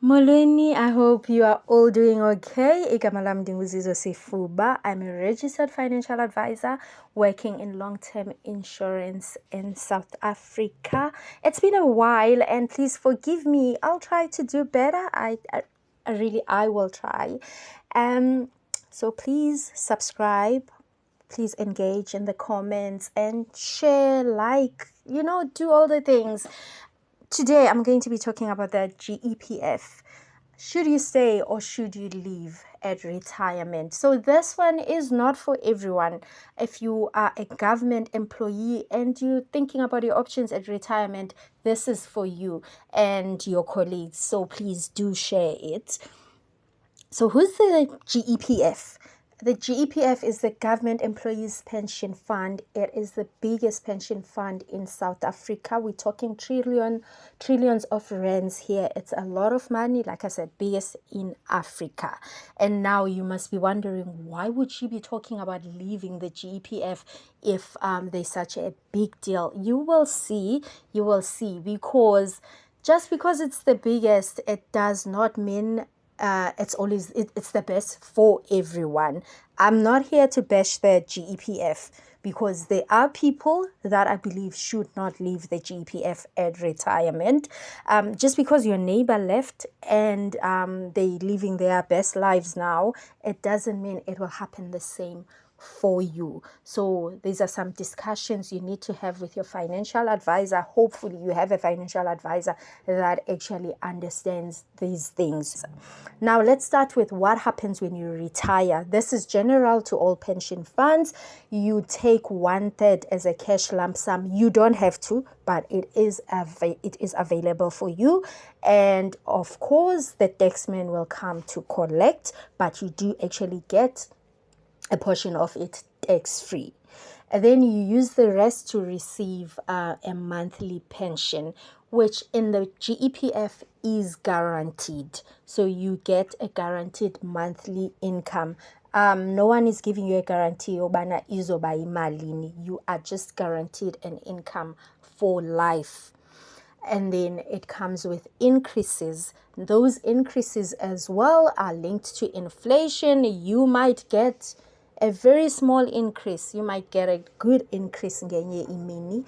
Molweni, I hope you are all doing okay. Igama lami ndinguZizwe Sifuba. I'm a registered financial advisor working in long-term insurance in South Africa. It's been a while and please forgive me. I'll try to do better. I will try. So please subscribe. Please engage in the comments and share, do all the things. Today, I'm going to be talking about the GEPF. Should you stay or should you leave at retirement? So this one is not for everyone. If you are a government employee and you're thinking about your options at retirement, this is for you and your colleagues. So please do share it. So who's the GEPF? The GEPF is the Government Employees Pension Fund. It is the biggest pension fund in South Africa. We're talking trillions of rands here. It's a lot of money, like I said, biggest in Africa. And now you must be wondering, why would she be talking about leaving the GEPF if there's such a big deal? You will see, because just because it's the biggest, it does not mean it's the best for everyone. I'm not here to bash the GEPF because there are people that I believe should not leave the GEPF at retirement. Just because your neighbor left and they're living their best lives now, it doesn't mean it will happen the same for you. So these are some discussions you need to have with your financial advisor. Hopefully you have a financial advisor that actually understands these things. Now let's start with what happens when you retire. This is general to all pension funds. You take 1/3 as a cash lump sum. You don't have to, but it is available for you. And of course the taxman will come to collect, but you do actually get a portion of it tax-free. And then you use the rest to receive a monthly pension, which in the GEPF is guaranteed. So you get a guaranteed monthly income. No one is giving you a guarantee obana izoba imalini. You are just guaranteed an income for life. And then it comes with increases. Those increases as well are linked to inflation. You might get a very small increase. You might get a good increase ngenye imini.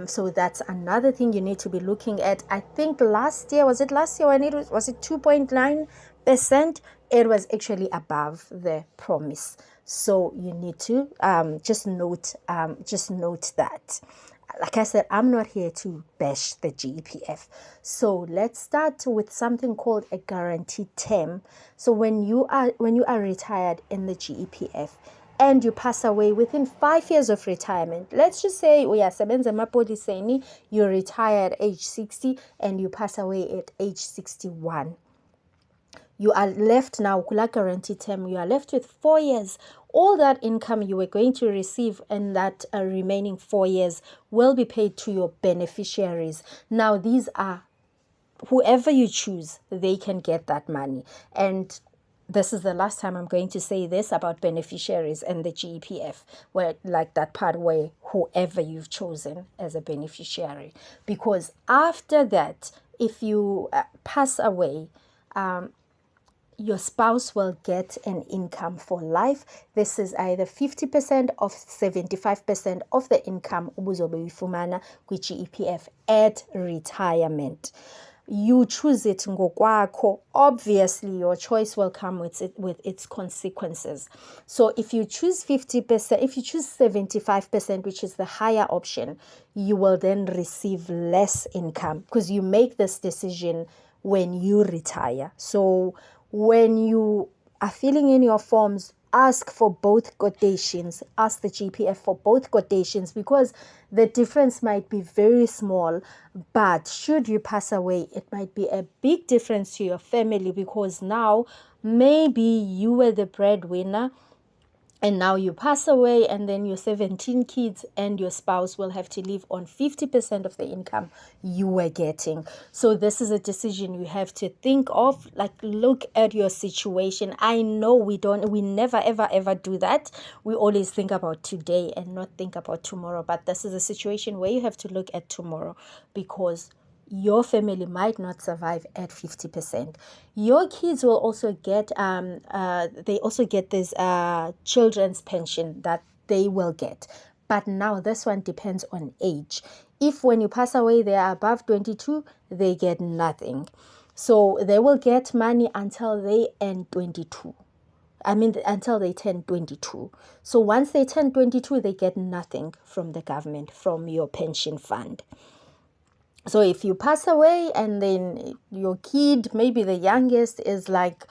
So that's another thing you need to be looking at. I think last year when it was it 2.9%? It was actually above the promise. So you need to just note that. Like I said, I'm not here to bash the GEPF. So let's start with something called a guaranteed term. So when you are retired in the GEPF and you pass away within 5 years of retirement, let's just say you retire at age 60 and you pass away at age 61. You are left now, kula guaranteed term, you are left with 4 years. All that income you were going to receive in that remaining 4 years will be paid to your beneficiaries. Now, these are whoever you choose, they can get that money. And this is the last time I'm going to say this about beneficiaries and the GEPF, where like that part where whoever you've chosen as a beneficiary. Because after that, if you pass away, your spouse will get an income for life. This is either 50% or 75% of the income ubuzobe uyifumana kwi-GEPF at retirement. You choose it ngokwakho. Obviously, your choice will come with its consequences. So if you choose 50%, if you choose 75%, which is the higher option, you will then receive less income because you make this decision when you retire. So when you are filling in your forms, ask for both quotations. Ask the GEPF for both quotations because the difference might be very small, but should you pass away, it might be a big difference to your family because now maybe you were the breadwinner and now you pass away and then your 17 kids and your spouse will have to live on 50% of the income you were getting. So this is a decision you have to think of, like look at your situation. I know we never ever do that. We always think about today and not think about tomorrow, but this is a situation where you have to look at tomorrow because your family might not survive at 50%. Your kids will also get they also get this children's pension that they will get. But now this one depends on age. If when you pass away they are above 22, they get nothing. So they will get money until they end 22. I mean, until they turn 22. So once they turn 22, they get nothing from the government, from your pension fund. So if you pass away and then your kid, maybe the youngest, is like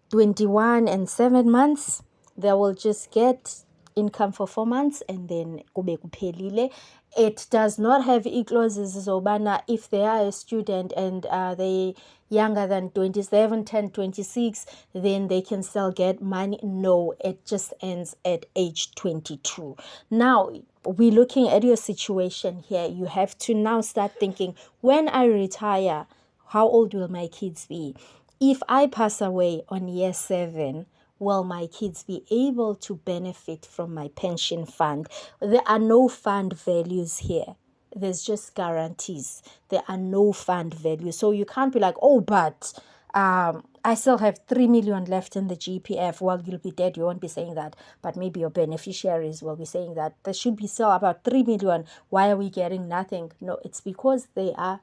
21 and 7 months, they will just get income for 4 months and then kube kuphelile. It does not have e-clauses zobana if they are a student and they younger than 27, 10, 26, then they can still get money. No, it just ends at age 22. Now, we're looking at your situation here. You have to now start thinking, when I retire, how old will my kids be? If I pass away on year 7, will my kids be able to benefit from my pension fund? There are no fund values here. There's just guarantees. There are no fund values. So you can't be like, oh, but I still have 3 million left in the GEPF. Well, you'll be dead. You won't be saying that. But maybe your beneficiaries will be saying that. There should be still about 3 million. Why are we getting nothing? No, it's because they are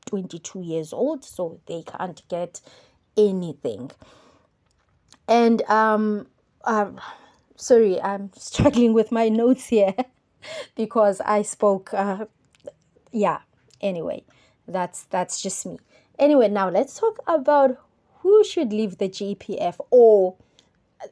22 years old, so they can't get anything. And sorry, I'm struggling with my notes here because I spoke yeah, anyway, that's just me. Anyway, now let's talk about who should leave the GPF. Or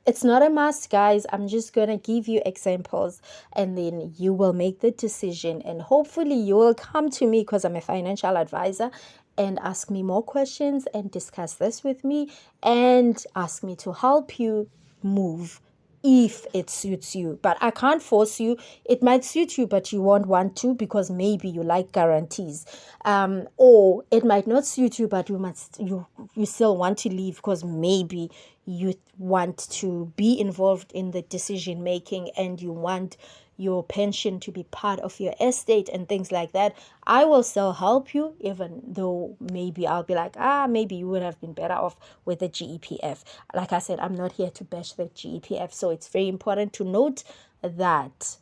it's not a must, guys. I'm just gonna give you examples and then you will make the decision, and hopefully you will come to me, because I'm a financial advisor, and ask me more questions and discuss this with me and ask me to help you move if it suits you. But I can't force you. It might suit you, but you won't want to because maybe you like guarantees. Or it might not suit you, but you still want to leave because maybe you want to be involved in the decision making and you want your pension to be part of your estate and things like that. I will still help you, even though maybe I'll be like, maybe you would have been better off with the GEPF. Like I said, I'm not here to bash the GEPF. So it's very important to note that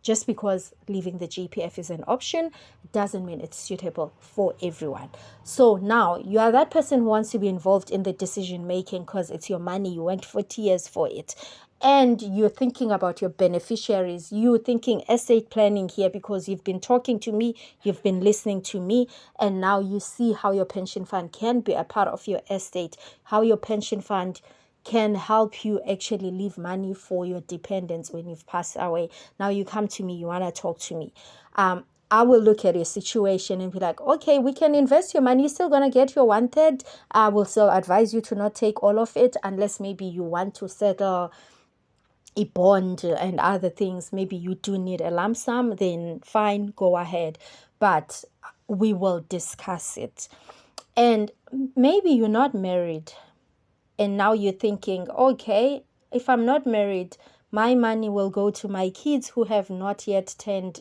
just because leaving the GPF is an option doesn't mean it's suitable for everyone. So now you are that person who wants to be involved in the decision making because it's your money. You went 40 years for it. And you're thinking about your beneficiaries. You're thinking estate planning here because you've been talking to me, you've been listening to me, and now you see how your pension fund can be a part of your estate, how your pension fund can help you actually leave money for your dependents when you've passed away. Now you come to me, you want to talk to me. I will look at your situation and be like, okay, we can invest your money. You're still going to get your 1/3. I will still advise you to not take all of it unless maybe you want to settle a bond and other things. Maybe you do need a lump sum, then fine, go ahead. But we will discuss it. And maybe you're not married. And now you're thinking, okay, if I'm not married, my money will go to my kids who have not yet turned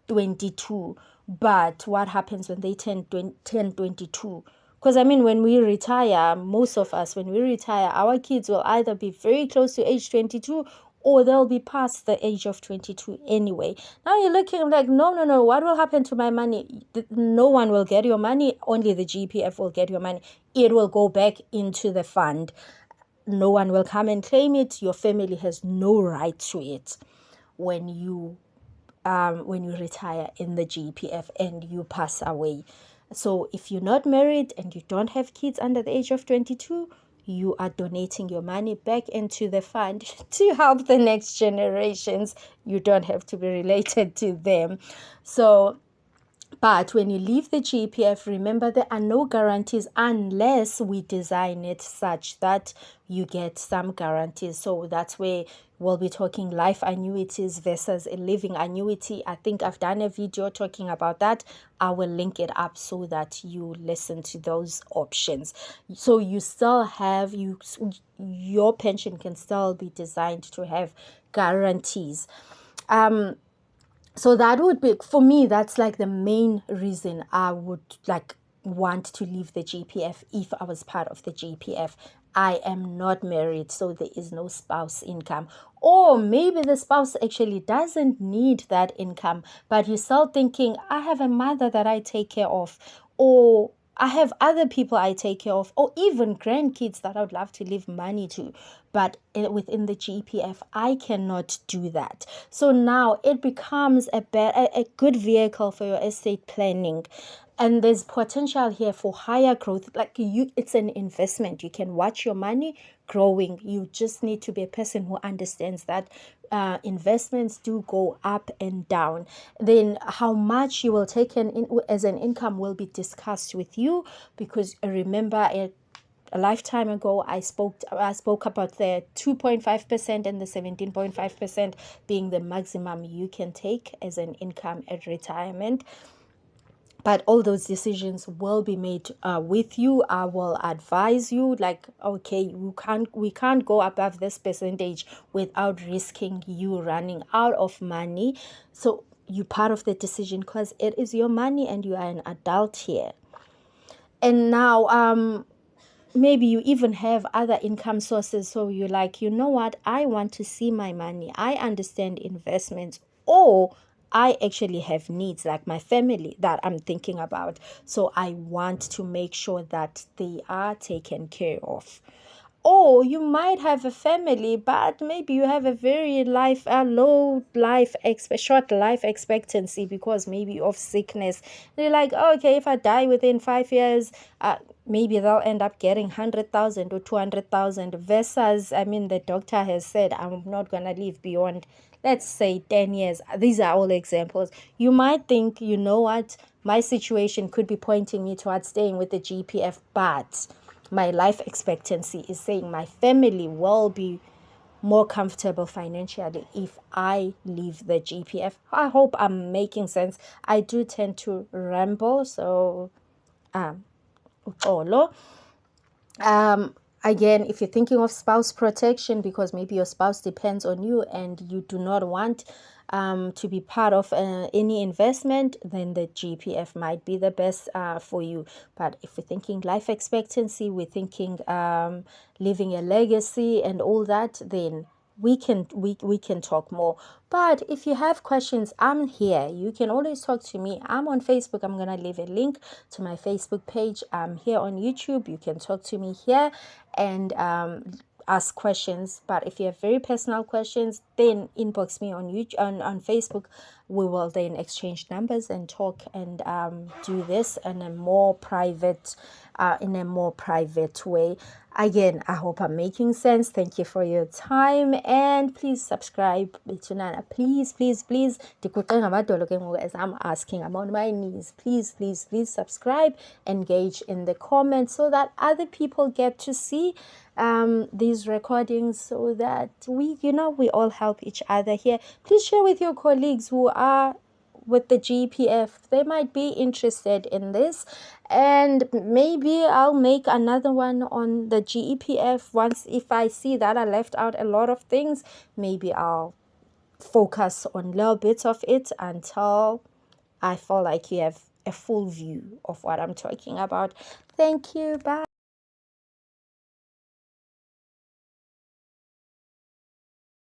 22. But what happens when they turn 22? Because, I mean, when we retire, most of us, when we retire, our kids will either be very close to age 22 or they'll be past the age of 22 anyway. Now you're looking like, no, what will happen to my money? No one will get your money. Only the GPF will get your money. It will go back into the fund. No one will come and claim it. Your family has no right to it when you retire in the GPF and you pass away. So if you're not married and you don't have kids under the age of 22, you are donating your money back into the fund to help the next generations. You don't have to be related to them. So, but when you leave the GPF, remember there are no guarantees unless we design it such that you get some guarantees. So that's where we'll be talking life annuities versus a living annuity. I think I've done a video talking about that. I will link it up so that you listen to those options. So you still have, your pension can still be designed to have guarantees. So that would be, for me, that's like the main reason I would like want to leave the GPF if I was part of the GPF. I am not married, so there is no spouse income. Or maybe the spouse actually doesn't need that income, but you're still thinking, I have a mother that I take care of, or I have other people I take care of, or even grandkids that I would love to leave money to. But within the GPF, I cannot do that. So now it becomes a good vehicle for your estate planning. And there's potential here for higher growth. Like it's an investment. You can watch your money growing. You just need to be a person who understands that investments do go up and down. Then how much you will take as an income will be discussed with you, because remember, a lifetime ago, I spoke about the 2.5% and the 17.5% being the maximum you can take as an income at retirement. But all those decisions will be made with you. I will advise you, like, okay, we can't go above this percentage without risking you running out of money. So you're part of the decision because it is your money and you are an adult here. And now, maybe you even have other income sources. So you're like, you know what? I want to see my money. I understand investments. Or I actually have needs like my family that I'm thinking about. So I want to make sure that they are taken care of. Or you might have a family, but maybe you have a very short life expectancy because maybe of sickness. They're like, oh, okay, if I die within 5 years, maybe they'll end up getting 100,000 or 200,000 versus, I mean, the doctor has said, I'm not going to live beyond, let's say, 10 years. These are all examples. You might think, you know what, my situation could be pointing me towards staying with the GPF, but my life expectancy is saying my family will be more comfortable financially if I leave the GPF. I hope I'm making sense. I do tend to ramble, so again, if you're thinking of spouse protection because maybe your spouse depends on you and you do not want to be part of any investment, then the GPF might be the best for you. But if we're thinking life expectancy, we're thinking leaving a legacy and all that, then we can talk more. But if you have questions, I'm here. You can always talk to me. I'm on Facebook. I'm gonna leave a link to my Facebook page. I'm here on YouTube. You can talk to me here and ask questions. But if you have very personal questions, then inbox me on YouTube, on Facebook. We will then exchange numbers and talk and do this in a more private way. Again, I hope I'm making sense. Thank you for your time and please subscribe. Please, please, please. As I'm asking, I'm on my knees. Please, please, please subscribe. Engage in the comments so that other people get to see these recordings, so that we all help each other here. Please share with your colleagues who are with the GPF. They might be interested in this, and maybe I'll make another one on the GEPF once. If I see that I left out a lot of things, maybe I'll focus on little bits of it until I feel like you have a full view of what I'm talking about. Thank you. Bye.